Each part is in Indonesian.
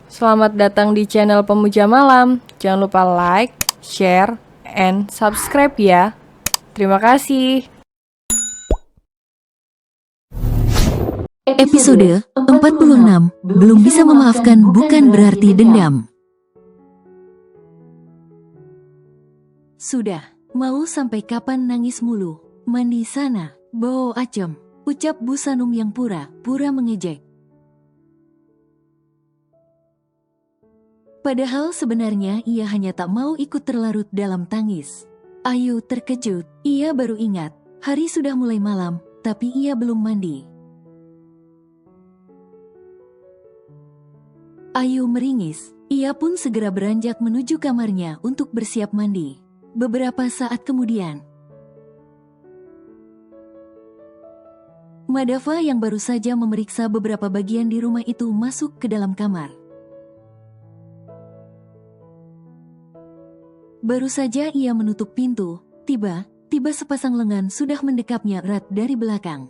Selamat datang di channel Pemuja Malam. Jangan lupa like, share, and subscribe ya. Terima kasih. Episode 46. Belum bisa memaafkan bukan berarti dendam. Sudah, mau sampai kapan nangis mulu? Mandi sana, bawa acem, ucap Bu Sanum yang pura-pura mengejek. Padahal sebenarnya ia hanya tak mau ikut terlarut dalam tangis. Ayu terkejut, ia baru ingat, hari sudah mulai malam, tapi ia belum mandi. Ayu meringis, ia pun segera beranjak menuju kamarnya untuk bersiap mandi. Beberapa saat kemudian, Madava yang baru saja memeriksa beberapa bagian di rumah itu masuk ke dalam kamar. Baru saja ia menutup pintu, tiba-tiba sepasang lengan sudah mendekapnya erat dari belakang.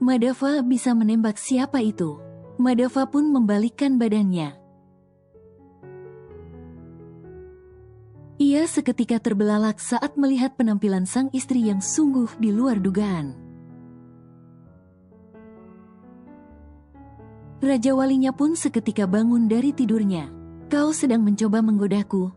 Madava bisa menembak siapa itu. Madava pun membalikkan badannya. Ia seketika terbelalak saat melihat penampilan sang istri yang sungguh di luar dugaan. Raja Walinya pun seketika bangun dari tidurnya. Kau sedang mencoba menggodaku,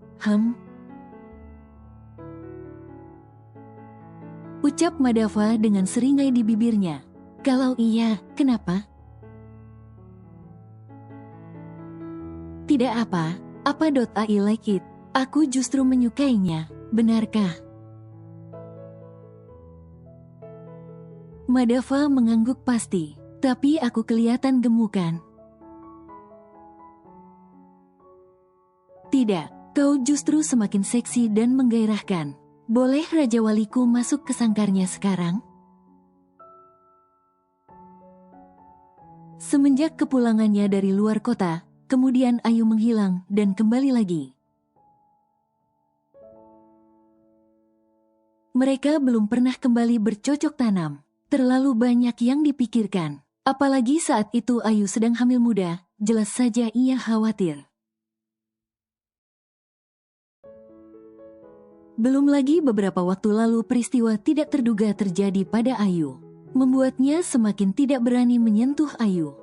ucap Madava dengan seringai di bibirnya. Kalau iya, kenapa? Tidak apa-apa. I like it. Aku justru menyukainya, benarkah? Madava mengangguk pasti, tapi aku kelihatan gemukan. Tidak, kau justru semakin seksi dan menggairahkan. Boleh Raja Waliku masuk ke sangkarnya sekarang? Semenjak kepulangannya dari luar kota, kemudian Ayu menghilang dan kembali lagi. Mereka belum pernah kembali bercocok tanam. Terlalu banyak yang dipikirkan. Apalagi saat itu Ayu sedang hamil muda, jelas saja ia khawatir. Belum lagi beberapa waktu lalu peristiwa tidak terduga terjadi pada Ayu, membuatnya semakin tidak berani menyentuh Ayu.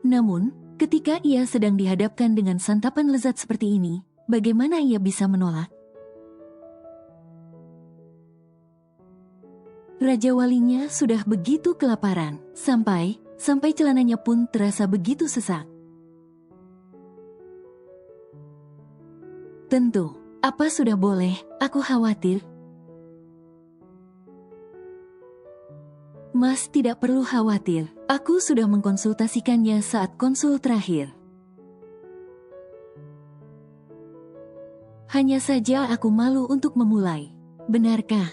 Namun, ketika ia sedang dihadapkan dengan santapan lezat seperti ini, bagaimana ia bisa menolak? Raja Walinya sudah begitu kelaparan, sampai celananya pun terasa begitu sesak. Tentu, apa sudah boleh, aku khawatir. Mas tidak perlu khawatir, aku sudah mengkonsultasikannya saat konsul terakhir. Hanya saja aku malu untuk memulai. Benarkah?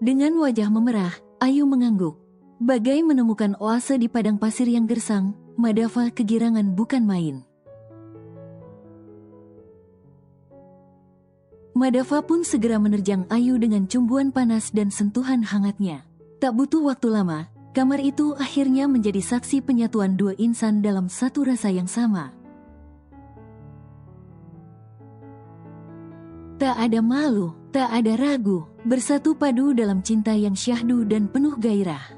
Dengan wajah memerah, Ayu mengangguk. Bagai menemukan oase di padang pasir yang gersang, Madava kegirangan bukan main. Madava pun segera menerjang Ayu dengan cumbuan panas dan sentuhan hangatnya. Tak butuh waktu lama, kamar itu akhirnya menjadi saksi penyatuan dua insan dalam satu rasa yang sama. Tak ada malu, tak ada ragu, bersatu padu dalam cinta yang syahdu dan penuh gairah.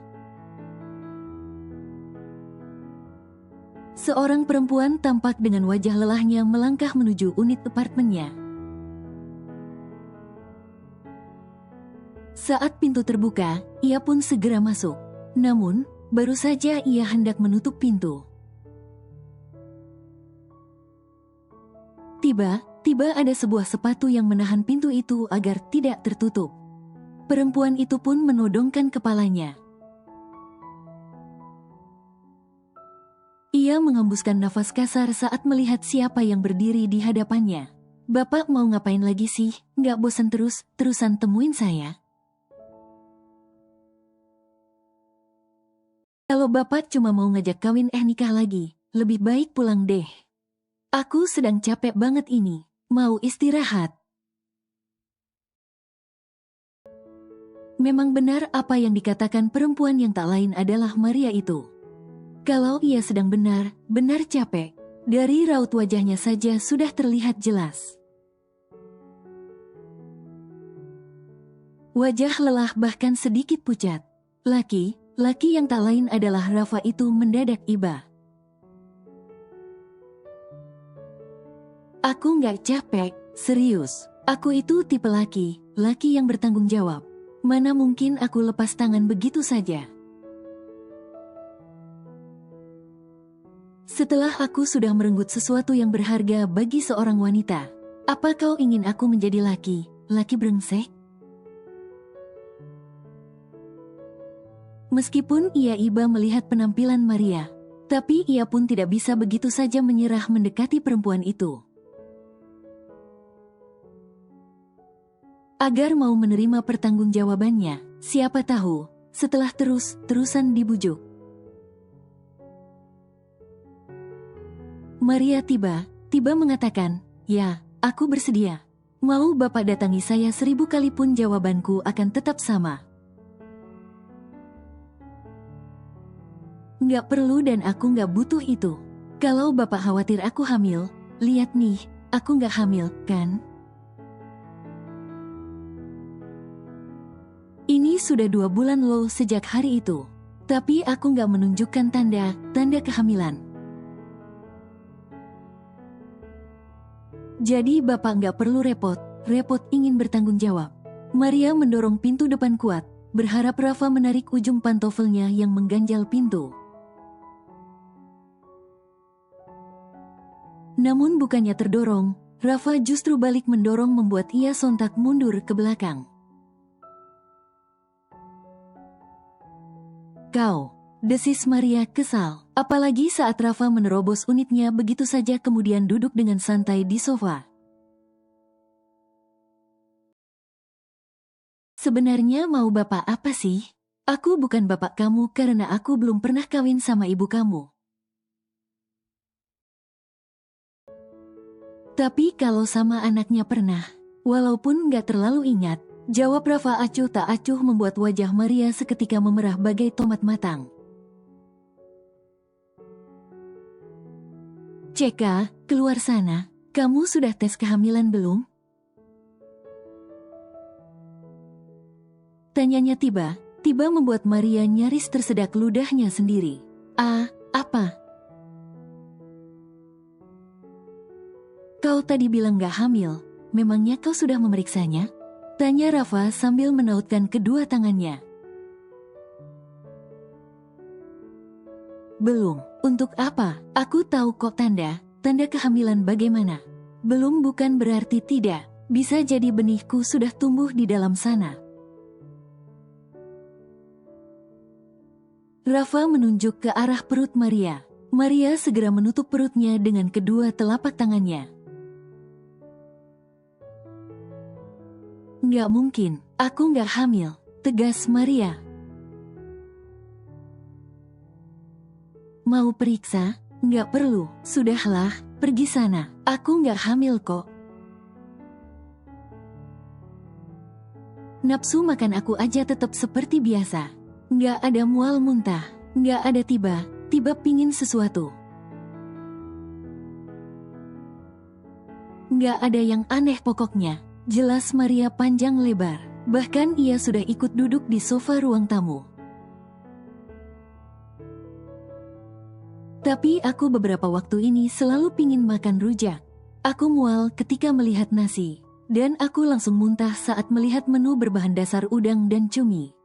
Seorang perempuan tampak dengan wajah lelahnya melangkah menuju unit apartemennya. Saat pintu terbuka, ia pun segera masuk. Namun, baru saja ia hendak menutup pintu. Tiba ada sebuah sepatu yang menahan pintu itu agar tidak tertutup. Perempuan itu pun menodongkan kepalanya. Ia menghembuskan nafas kasar saat melihat siapa yang berdiri di hadapannya. Bapak mau ngapain lagi sih? Nggak bosan terusan temuin saya? Kalau bapak cuma mau ngajak kawin nikah lagi, lebih baik pulang deh. Aku sedang capek banget ini, mau istirahat. Memang benar apa yang dikatakan perempuan yang tak lain adalah Maria itu. Kalau ia sedang benar capek, dari raut wajahnya saja sudah terlihat jelas. Wajah lelah bahkan sedikit pucat. Laki yang tak lain adalah Rafa itu mendadak iba. Aku nggak capek, serius. Aku itu tipe laki yang bertanggung jawab. Mana mungkin aku lepas tangan begitu saja. Setelah aku sudah merenggut sesuatu yang berharga bagi seorang wanita, apa kau ingin aku menjadi laki brengsek? Meskipun ia iba melihat penampilan Maria, tapi ia pun tidak bisa begitu saja menyerah mendekati perempuan itu. Agar mau menerima pertanggungjawabannya, siapa tahu, setelah terus-terusan dibujuk. Maria tiba mengatakan, "Ya, aku bersedia. Mau Bapak datangi saya 1000 kali pun jawabanku akan tetap sama." Nggak perlu dan aku nggak butuh itu. Kalau Bapak khawatir aku hamil, lihat nih, aku nggak hamil, kan? Ini sudah 2 bulan loh sejak hari itu. Tapi aku nggak menunjukkan tanda kehamilan. Jadi Bapak nggak perlu repot ingin bertanggung jawab. Maria mendorong pintu depan kuat, berharap Rafa menarik ujung pantofelnya yang mengganjal pintu. Namun bukannya terdorong, Rafa justru balik mendorong membuat ia sontak mundur ke belakang. "Kau," desis Maria kesal, apalagi saat Rafa menerobos unitnya begitu saja kemudian duduk dengan santai di sofa. "Sebenarnya mau Bapak apa sih? Aku bukan bapak kamu karena aku belum pernah kawin sama ibu kamu. Tapi kalau sama anaknya pernah, walaupun nggak terlalu ingat," jawab Rafa acuh tak acuh membuat wajah Maria seketika memerah bagai tomat matang. "Ceka, keluar sana. Kamu sudah tes kehamilan belum?" Tanyanya tiba membuat Maria nyaris tersedak ludahnya sendiri. Apa? Kau tadi bilang gak hamil, memangnya kau sudah memeriksanya?" Tanya Rafa sambil menautkan kedua tangannya. "Belum, untuk apa? Aku tahu kok tanda kehamilan bagaimana. Belum bukan berarti tidak, bisa jadi benihku sudah tumbuh di dalam sana." Rafa menunjuk ke arah perut Maria. Maria segera menutup perutnya dengan kedua telapak tangannya. "Nggak mungkin, aku nggak hamil," tegas Maria. "Mau periksa? Nggak perlu, sudahlah, pergi sana, aku nggak hamil kok." "Nafsu makan aku aja tetap seperti biasa. Nggak ada mual muntah, nggak ada tiba pingin sesuatu. Nggak ada yang aneh pokoknya," jelas Maria panjang lebar. Bahkan ia sudah ikut duduk di sofa ruang tamu. "Tapi aku beberapa waktu ini selalu pingin makan rujak. Aku mual ketika melihat nasi, dan aku langsung muntah saat melihat menu berbahan dasar udang dan cumi.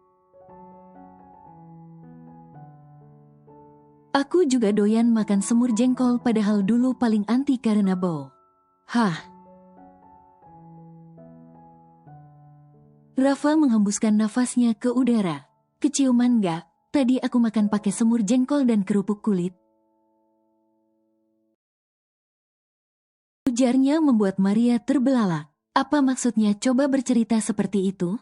Aku juga doyan makan semur jengkol padahal dulu paling anti karena bau." Rafa menghembuskan nafasnya ke udara. "Keciuman nggak? Tadi aku makan pakai semur jengkol dan kerupuk kulit." Ujarnya membuat Maria terbelalak. Apa maksudnya coba bercerita seperti itu?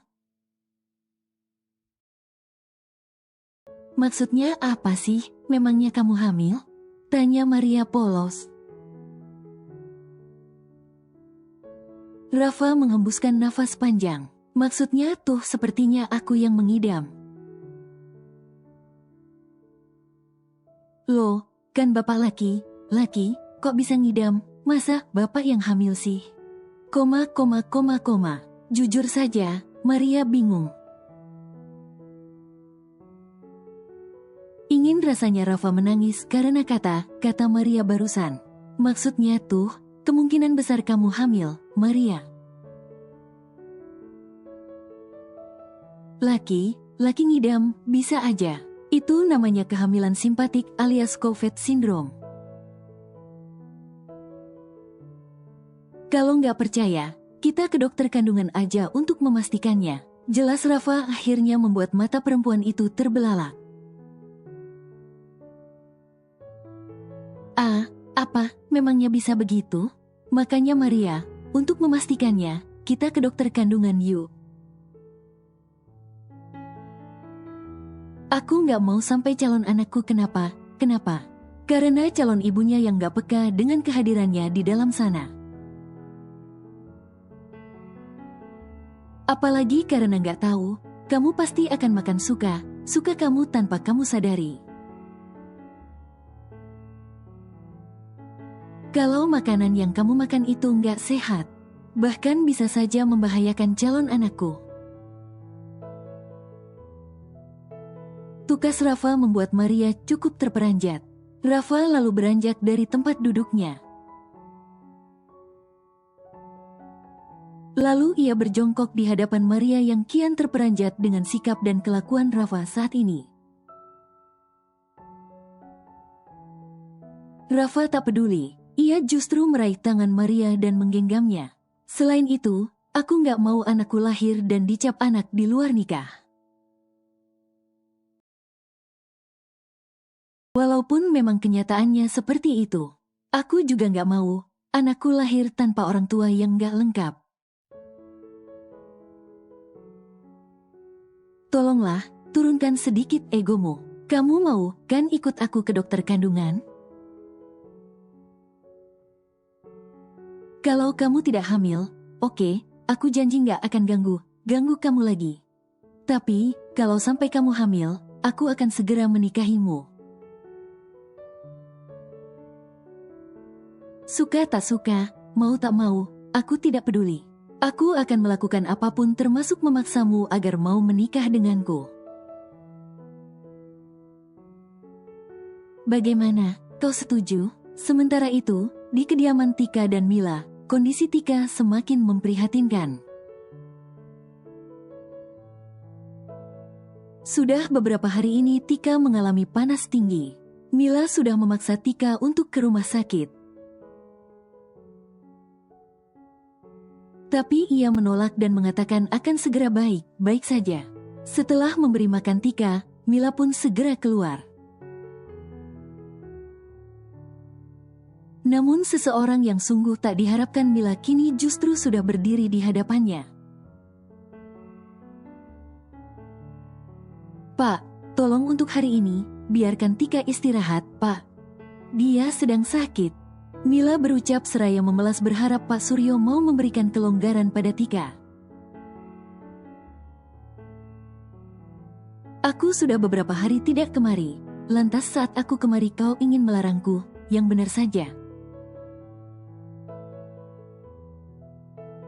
"Maksudnya apa sih? Memangnya kamu hamil?" tanya Maria polos. Rafa menghembuskan nafas panjang. Maksudnya tuh sepertinya aku yang mengidam. Loh, kan bapak laki, kok bisa ngidam? Masa bapak yang hamil sih? Koma. Jujur saja, Maria bingung. Ingin rasanya Rafa menangis karena kata Maria barusan. Maksudnya tuh, kemungkinan besar kamu hamil, Maria. Laki ngidam, bisa aja. Itu namanya kehamilan simpatik alias Covet Syndrome. Kalau nggak percaya, kita ke dokter kandungan aja untuk memastikannya. Jelas Rafa akhirnya membuat mata perempuan itu terbelalak. Apa? Memangnya bisa begitu? Makanya Maria, untuk memastikannya, kita ke dokter kandungan yuk. Aku nggak mau sampai calon anakku kenapa? Karena calon ibunya yang nggak peka dengan kehadirannya di dalam sana. Apalagi karena nggak tahu, kamu pasti akan makan suka kamu tanpa kamu sadari. Kalau makanan yang kamu makan itu nggak sehat, bahkan bisa saja membahayakan calon anakku. Tukas Rafa membuat Maria cukup terperanjat. Rafa lalu beranjak dari tempat duduknya. Lalu ia berjongkok di hadapan Maria yang kian terperanjat dengan sikap dan kelakuan Rafa saat ini. Rafa tak peduli. Ia justru meraih tangan Maria dan menggenggamnya. Selain itu, aku nggak mau anakku lahir dan dicap anak di luar nikah. Walaupun memang kenyataannya seperti itu, aku juga nggak mau anakku lahir tanpa orang tua yang nggak lengkap. Tolonglah, turunkan sedikit egomu. Kamu mau kan ikut aku ke dokter kandungan? Kalau kamu tidak hamil, oke, aku janji nggak akan ganggu kamu lagi. Tapi, kalau sampai kamu hamil, aku akan segera menikahimu. Suka tak suka, mau tak mau, aku tidak peduli. Aku akan melakukan apapun termasuk memaksamu agar mau menikah denganku. Bagaimana, kau setuju? Sementara itu, di kediaman Tika dan Mila, kondisi Tika semakin memprihatinkan. Sudah beberapa hari ini Tika mengalami panas tinggi. Mila sudah memaksa Tika untuk ke rumah sakit. Tapi ia menolak dan mengatakan akan segera baik saja. Setelah memberi makan Tika, Mila pun segera keluar. Namun seseorang yang sungguh tak diharapkan Mila kini justru sudah berdiri di hadapannya. Pak, tolong untuk hari ini, biarkan Tika istirahat, Pak. Dia sedang sakit. Mila berucap seraya memelas berharap Pak Suryo mau memberikan kelonggaran pada Tika. Aku sudah beberapa hari tidak kemari, lantas saat aku kemari kau ingin melarangku, yang benar saja.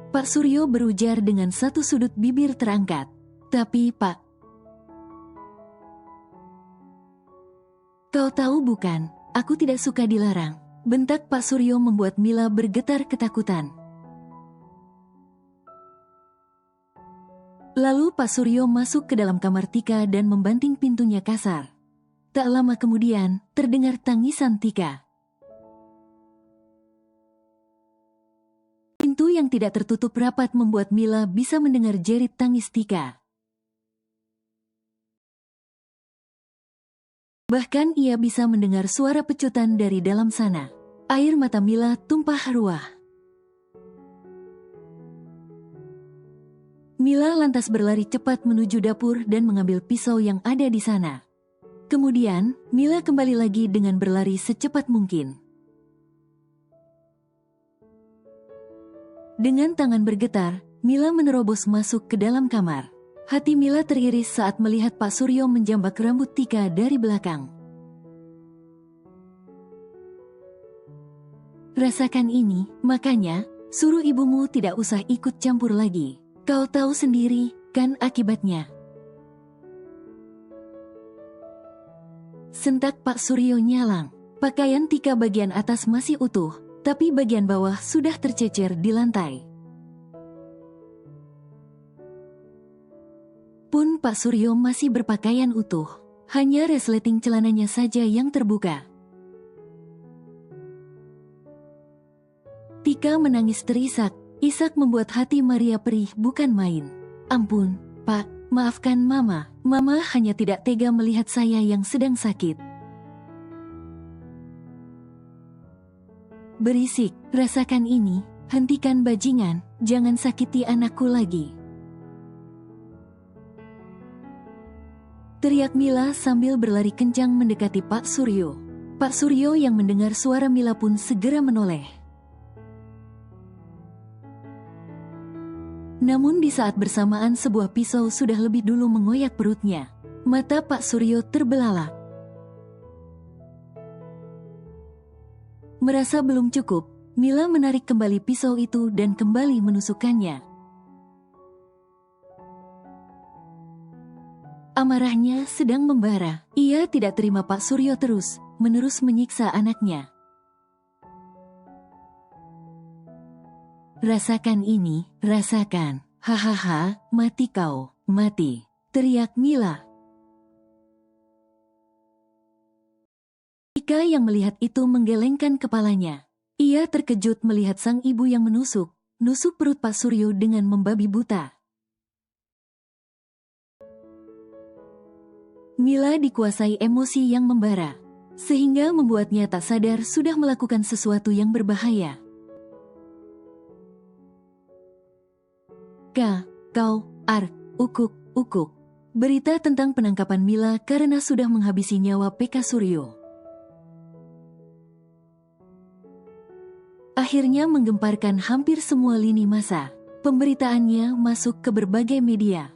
Pak Suryo berujar dengan satu sudut bibir terangkat. Tapi Pak, kau tahu bukan, aku tidak suka dilarang. Bentak Pak Suryo membuat Mila bergetar ketakutan. Lalu Pak Suryo masuk ke dalam kamar Tika dan membanting pintunya kasar. Tak lama kemudian, terdengar tangisan Tika. Pintu yang tidak tertutup rapat membuat Mila bisa mendengar jerit tangis Tika. Bahkan ia bisa mendengar suara pecutan dari dalam sana. Air mata Mila tumpah ruah. Mila lantas berlari cepat menuju dapur dan mengambil pisau yang ada di sana. Kemudian, Mila kembali lagi dengan berlari secepat mungkin. Dengan tangan bergetar, Mila menerobos masuk ke dalam kamar. Hati Mila teriris saat melihat Pak Suryo menjambak rambut Tika dari belakang. Rasakan ini, makanya, suruh ibumu tidak usah ikut campur lagi. Kau tahu sendiri, kan akibatnya. Sentak Pak Suryo nyalang. Pakaian Tika bagian atas masih utuh, tapi bagian bawah sudah tercecer di lantai. Pun Pak Suryo masih berpakaian utuh, hanya resleting celananya saja yang terbuka. Tika menangis terisak, isak membuat hati Maria perih bukan main. Ampun, Pak, maafkan Mama, Mama hanya tidak tega melihat saya yang sedang sakit. Berisik, rasakan ini, hentikan bajingan, jangan sakiti anakku lagi. Teriak Mila sambil berlari kencang mendekati Pak Suryo. Pak Suryo yang mendengar suara Mila pun segera menoleh. Namun di saat bersamaan sebuah pisau sudah lebih dulu mengoyak perutnya. Mata Pak Suryo terbelalak. Merasa belum cukup, Mila menarik kembali pisau itu dan kembali menusukkannya. Amarahnya sedang membara. Ia tidak terima Pak Suryo terus-menerus menyiksa anaknya. Rasakan ini, rasakan. Hahaha, mati kau, mati. Teriak Mila. Tika yang melihat itu menggelengkan kepalanya. Ia terkejut melihat sang ibu yang nusuk perut Pak Suryo dengan membabi buta. Mila dikuasai emosi yang membara, sehingga membuatnya tak sadar sudah melakukan sesuatu yang berbahaya. Ukuk. Berita tentang penangkapan Mila karena sudah menghabisi nyawa PK Suryo akhirnya menggemparkan hampir semua lini masa. Pemberitaannya masuk ke berbagai media.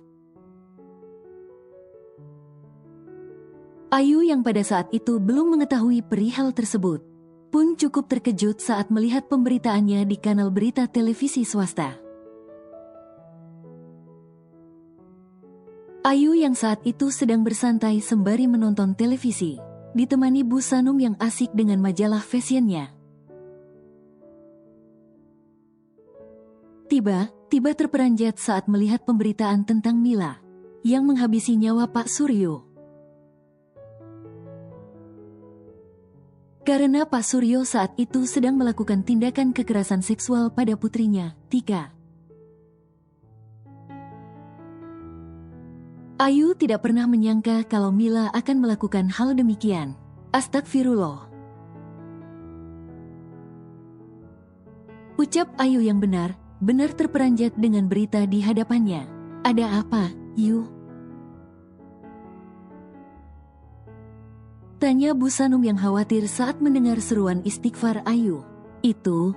Ayu yang pada saat itu belum mengetahui perihal tersebut, pun cukup terkejut saat melihat pemberitaannya di kanal berita televisi swasta. Ayu yang saat itu sedang bersantai sembari menonton televisi, ditemani Bu Sanum yang asik dengan majalah fashionnya. Tiba terperanjat saat melihat pemberitaan tentang Mila, yang menghabisi nyawa Pak Suryo. Karena Pak Suryo saat itu sedang melakukan tindakan kekerasan seksual pada putrinya, Tika. Ayu tidak pernah menyangka kalau Mila akan melakukan hal demikian. Astagfirullah. Ucap Ayu yang benar terperanjat dengan berita di hadapannya. Ada apa, Yu? Tanya Bu Sanum yang khawatir saat mendengar seruan istighfar Ayu. Itu,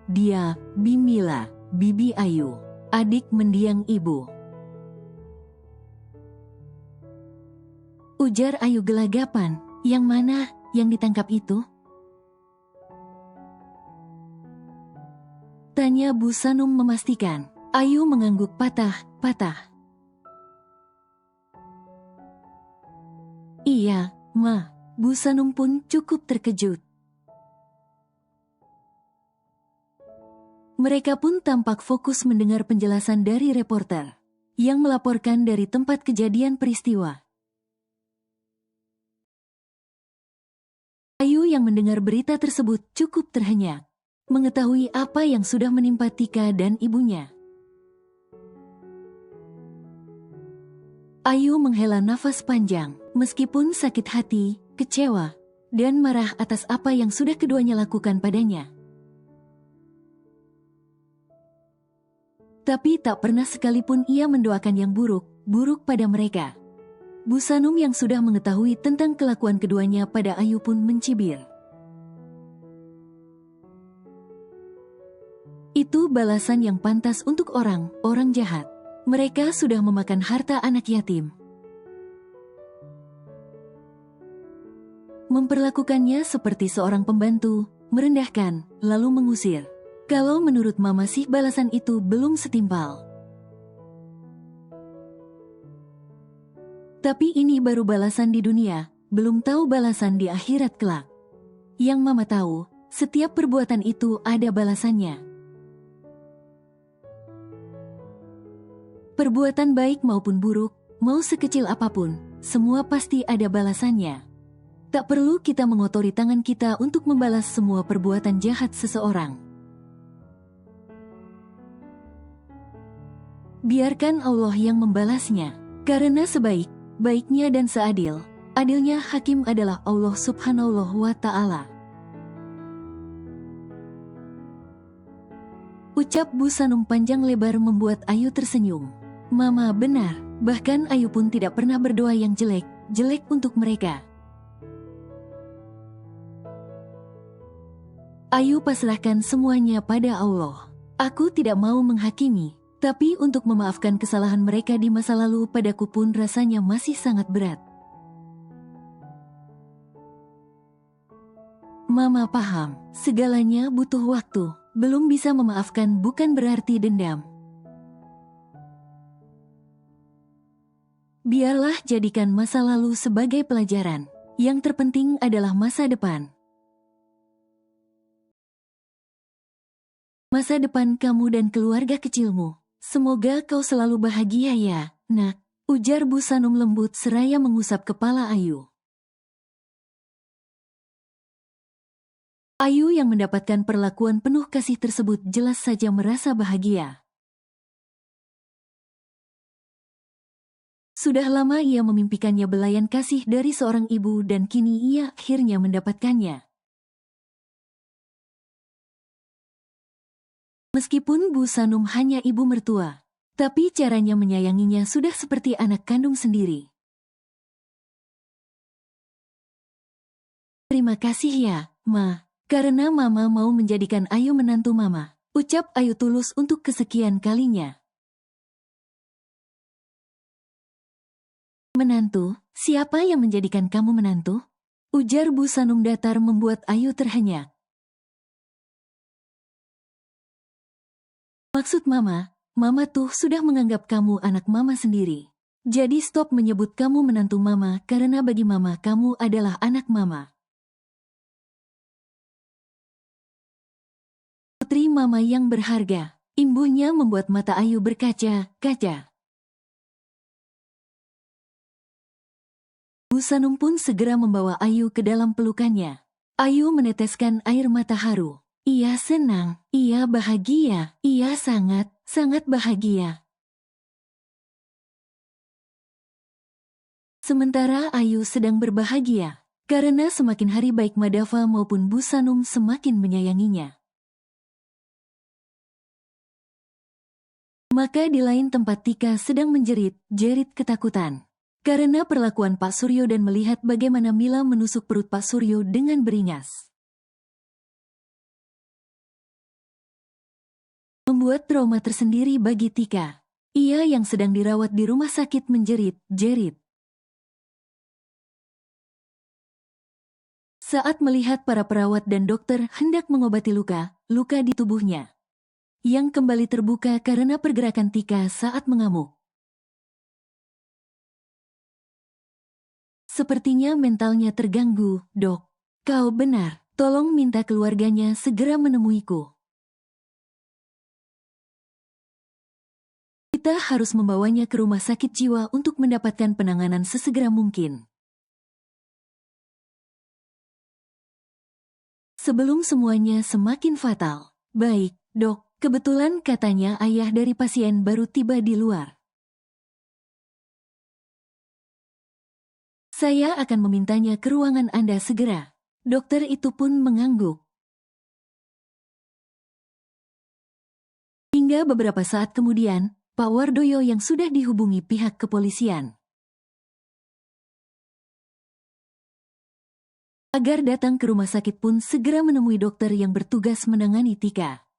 dia, Bimila, Bibi Ayu, adik mendiang ibu. Ujar Ayu gelagapan, yang mana, yang ditangkap itu? Tanya Bu Sanum memastikan. Ayu mengangguk patah-patah. Iya, Ma. Bu Sanum pun cukup terkejut. Mereka pun tampak fokus mendengar penjelasan dari reporter yang melaporkan dari tempat kejadian peristiwa. Ayu yang mendengar berita tersebut cukup terhenyak, mengetahui apa yang sudah menimpa Tika dan ibunya. Ayu menghela nafas panjang, meskipun sakit hati, kecewa, dan marah atas apa yang sudah keduanya lakukan padanya. Tapi tak pernah sekalipun ia mendoakan yang buruk pada mereka. Bu Sanum yang sudah mengetahui tentang kelakuan keduanya pada Ayu pun mencibir. Itu balasan yang pantas untuk orang jahat. Mereka sudah memakan harta anak yatim. Memperlakukannya seperti seorang pembantu, merendahkan, lalu mengusir. Kalau menurut Mama sih balasan itu belum setimpal. Tapi ini baru balasan di dunia, belum tahu balasan di akhirat kelak. Yang Mama tahu, setiap perbuatan itu ada balasannya. Perbuatan baik maupun buruk, mau sekecil apapun, semua pasti ada balasannya. Tak perlu kita mengotori tangan kita untuk membalas semua perbuatan jahat seseorang. Biarkan Allah yang membalasnya, karena sebaik-baiknya dan seadil-adilnya hakim adalah Allah Subhanahu wa Ta'ala. Ucap Bu Sanum panjang lebar membuat Ayu tersenyum. Mama benar, bahkan Ayu pun tidak pernah berdoa yang jelek untuk mereka. Ayu pasrahkan semuanya pada Allah. Aku tidak mau menghakimi, tapi untuk memaafkan kesalahan mereka di masa lalu padaku pun rasanya masih sangat berat. Mama paham, segalanya butuh waktu. Belum bisa memaafkan bukan berarti dendam. Biarlah jadikan masa lalu sebagai pelajaran. Yang terpenting adalah masa depan. Masa depan kamu dan keluarga kecilmu. Semoga kau selalu bahagia ya, nak. Ujar Bu Sanum lembut seraya mengusap kepala Ayu. Ayu yang mendapatkan perlakuan penuh kasih tersebut jelas saja merasa bahagia. Sudah lama ia memimpikannya belayan kasih dari seorang ibu dan kini ia akhirnya mendapatkannya. Meskipun Bu Sanum hanya ibu mertua, tapi caranya menyayanginya sudah seperti anak kandung sendiri. Terima kasih ya, Ma, karena Mama mau menjadikan Ayu menantu Mama. Ucap Ayu tulus untuk kesekian kalinya. Menantu, siapa yang menjadikan kamu menantu? Ujar Bu Sanum datar membuat Ayu terhenyak. Maksud Mama tuh sudah menganggap kamu anak Mama sendiri. Jadi stop menyebut kamu menantu Mama karena bagi Mama kamu adalah anak Mama. Putri Mama yang berharga, imbuhnya membuat mata Ayu berkaca-kaca. Bu Sanum pun segera membawa Ayu ke dalam pelukannya. Ayu meneteskan air mata haru. Ia senang, ia bahagia, ia sangat bahagia. Sementara Ayu sedang berbahagia, karena semakin hari baik Madava maupun Bu Sanum semakin menyayanginya. Maka di lain tempat Tika sedang menjerit-jerit ketakutan. Karena perlakuan Pak Suryo dan melihat bagaimana Mila menusuk perut Pak Suryo dengan beringas. Membuat trauma tersendiri bagi Tika. Ia yang sedang dirawat di rumah sakit menjerit-jerit. Saat melihat para perawat dan dokter hendak mengobati luka di tubuhnya. Yang kembali terbuka karena pergerakan Tika saat mengamuk. Sepertinya mentalnya terganggu, Dok. Kau benar, tolong minta keluarganya segera menemuiku. Kita harus membawanya ke rumah sakit jiwa untuk mendapatkan penanganan sesegera mungkin. Sebelum semuanya semakin fatal. Baik, Dok, kebetulan katanya ayah dari pasien baru tiba di luar. Saya akan memintanya ke ruangan Anda segera. Dokter itu pun mengangguk. Hingga beberapa saat kemudian, Pak Wardoyo yang sudah dihubungi pihak kepolisian. Agar datang ke rumah sakit pun segera menemui dokter yang bertugas menangani Tika.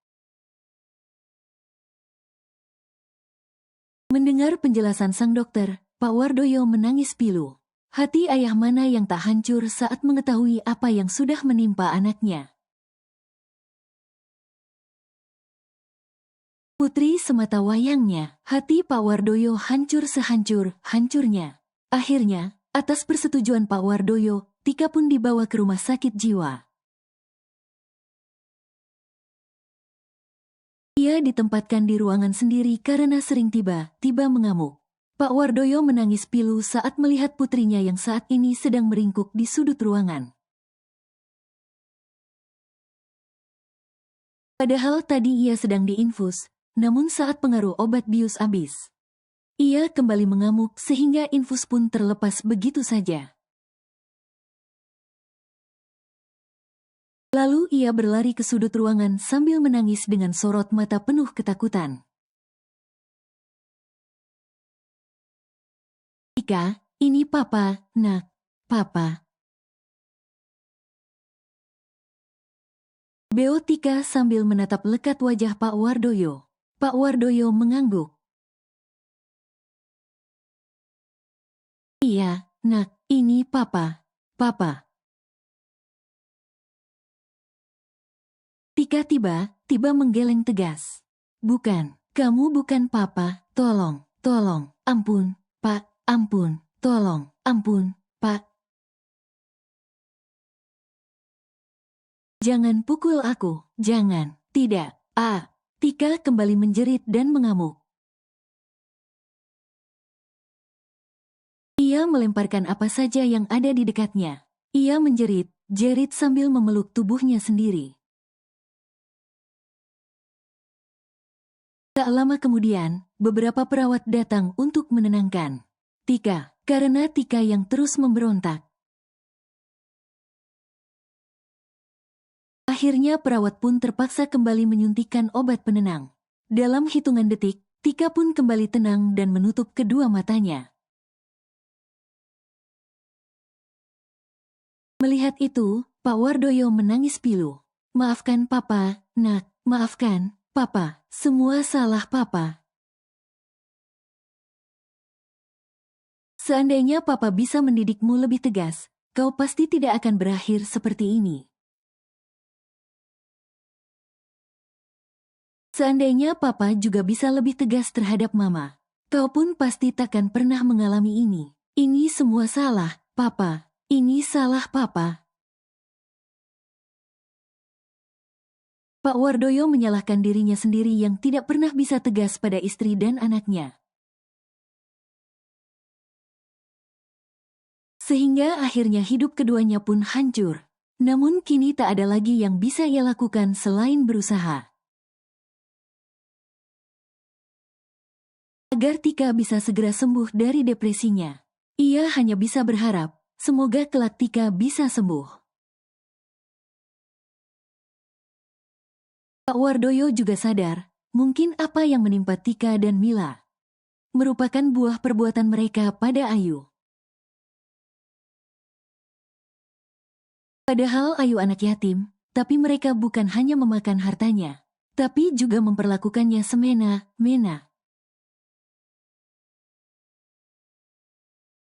Mendengar penjelasan sang dokter, Pak Wardoyo menangis pilu. Hati ayah mana yang tak hancur saat mengetahui apa yang sudah menimpa anaknya. Putri semata wayangnya, hati Pak Wardoyo hancur sehancur-hancurnya. Akhirnya, atas persetujuan Pak Wardoyo, Tika pun dibawa ke rumah sakit jiwa. Ia ditempatkan di ruangan sendiri karena sering tiba-tiba mengamuk. Pak Wardoyo menangis pilu saat melihat putrinya yang saat ini sedang meringkuk di sudut ruangan. Padahal tadi ia sedang diinfus, namun saat pengaruh obat bius habis, ia kembali mengamuk sehingga infus pun terlepas begitu saja. Lalu ia berlari ke sudut ruangan sambil menangis dengan sorot mata penuh ketakutan. Tika, ini papa, nak, papa. Beo Tika sambil menatap lekat wajah Pak Wardoyo. Pak Wardoyo mengangguk. Iya, nak, ini papa, papa. Tika tiba-tiba menggeleng tegas. Bukan, kamu bukan papa, tolong, ampun, Pak, ampun, tolong, ampun, Pak. Jangan pukul aku, jangan, tidak, Tika kembali menjerit dan mengamuk. Ia melemparkan apa saja yang ada di dekatnya. Ia jerit sambil memeluk tubuhnya sendiri. Tak lama kemudian, beberapa perawat datang untuk menenangkan Tika, karena Tika yang terus memberontak. Akhirnya perawat pun terpaksa kembali menyuntikkan obat penenang. Dalam hitungan detik, Tika pun kembali tenang dan menutup kedua matanya. Melihat itu, Pak Wardoyo menangis pilu. Maafkan papa, nak, maafkan, papa, semua salah papa. Seandainya papa bisa mendidikmu lebih tegas, kau pasti tidak akan berakhir seperti ini. Seandainya papa juga bisa lebih tegas terhadap mama, kau pun pasti takkan pernah mengalami ini. Ini semua salah, papa. Ini salah papa. Pak Wardoyo menyalahkan dirinya sendiri yang tidak pernah bisa tegas pada istri dan anaknya. Sehingga akhirnya hidup keduanya pun hancur. Namun kini tak ada lagi yang bisa ia lakukan selain berusaha. Agar Tika bisa segera sembuh dari depresinya, ia hanya bisa berharap, semoga kelak Tika bisa sembuh. Pak Wardoyo juga sadar, mungkin apa yang menimpa Tika dan Mila merupakan buah perbuatan mereka pada Ayu. Padahal Ayu anak yatim, tapi mereka bukan hanya memakan hartanya, tapi juga memperlakukannya semena-mena.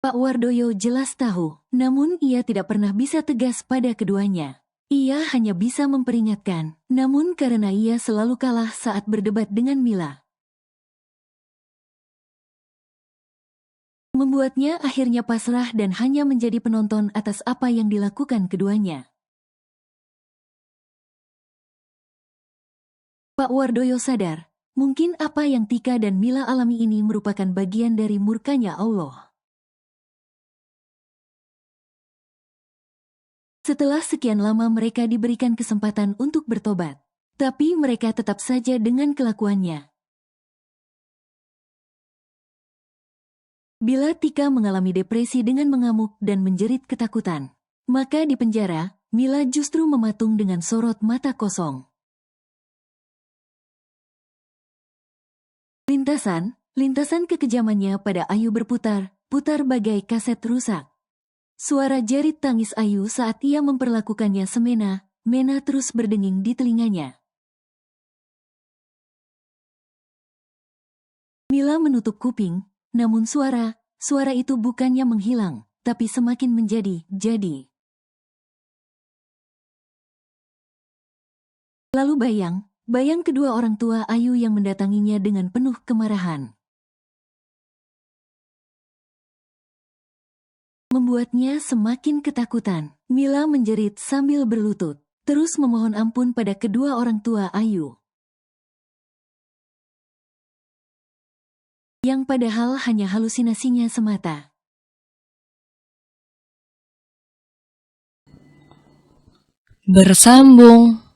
Pak Wardoyo jelas tahu, namun ia tidak pernah bisa tegas pada keduanya. Ia hanya bisa memperingatkan, namun karena ia selalu kalah saat berdebat dengan Mila, membuatnya akhirnya pasrah dan hanya menjadi penonton atas apa yang dilakukan keduanya. Pak Wardoyo sadar, mungkin apa yang Tika dan Mila alami ini merupakan bagian dari murkanya Allah. Setelah sekian lama mereka diberikan kesempatan untuk bertobat, tapi mereka tetap saja dengan kelakuannya. Bila Tika mengalami depresi dengan mengamuk dan menjerit ketakutan, maka di penjara, Mila justru mematung dengan sorot mata kosong. Lintasan kekejamannya pada Ayu berputar bagai kaset rusak. Suara jerit tangis Ayu saat ia memperlakukannya semena-mena terus berdenging di telinganya. Mila Mila menutup kuping, namun suara itu bukannya menghilang, tapi semakin menjadi-jadi. Lalu bayang kedua orang tua Ayu yang mendatanginya dengan penuh kemarahan. Membuatnya semakin ketakutan. Mila menjerit sambil berlutut, terus memohon ampun pada kedua orang tua Ayu. Yang padahal hanya halusinasinya semata. Bersambung.